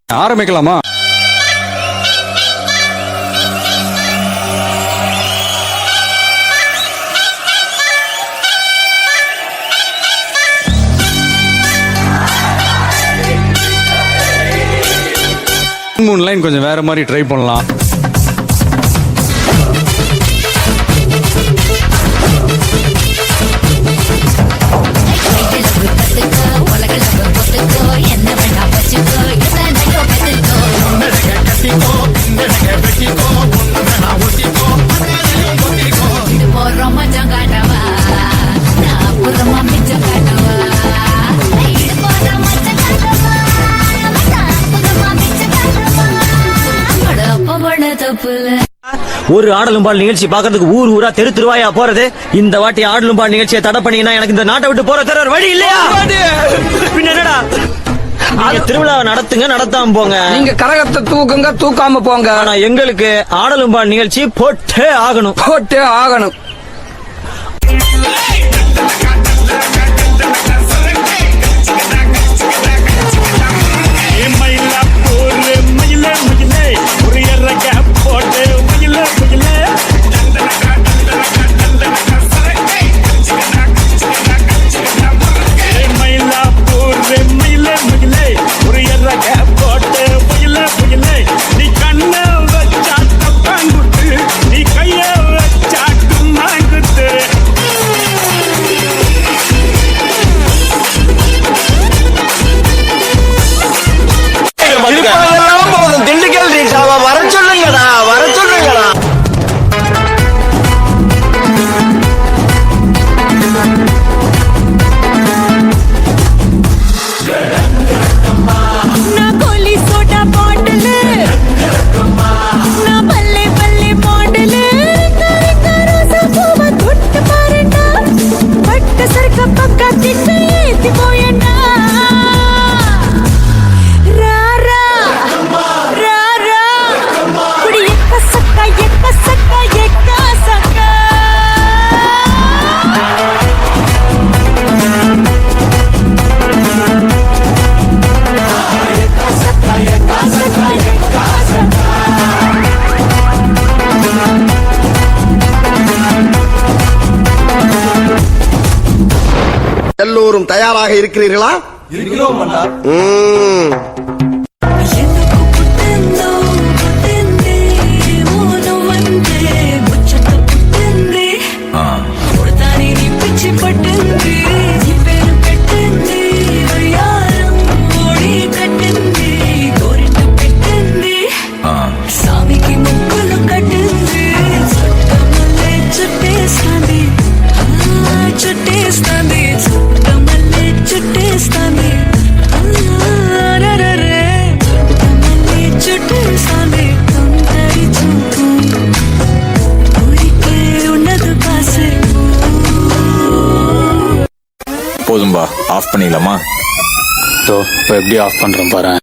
ஆரம்பிக்கலாமா? மூணு லைன் கொஞ்சம் வேற மாதிரி ட்ரை பண்ணலாம். ஒரு ஆடலும் பால் நிகழ்ச்சி பாக்குறதுக்கு ஊர் ஊரா தெரு திருவாயா போறது. இந்த வாட்டி ஆடலும் பால் நிகழ்ச்சியை தடை பண்ணீங்கன்னா எனக்கு இந்த நாட்டை விட்டு போற தர வழி இல்லையா? பின்ன என்னடா திருவிழாவை நடத்துங்க, நடத்தாம போங்க. நீங்க கரகத்தை தூக்குங்க, தூக்காம போங்க. ஆனா எங்களுக்கு ஆடலும் பால் நிகழ்ச்சி போட்டே ஆகணும், போட்டே ஆகணும். திண்டுக்கல் ரீக்ஸாவா வர சொல்லுங்கடா, வர சொல்லுங்கடா. எல்லோரும் தயாராக இருக்கிறீர்களா? இருக்கிறோம் அண்ணா. போதும்பா, ஆஃப் பண்ணிடலாமா? இப்போ எப்படி ஆஃப் பண்றோம் பாரு.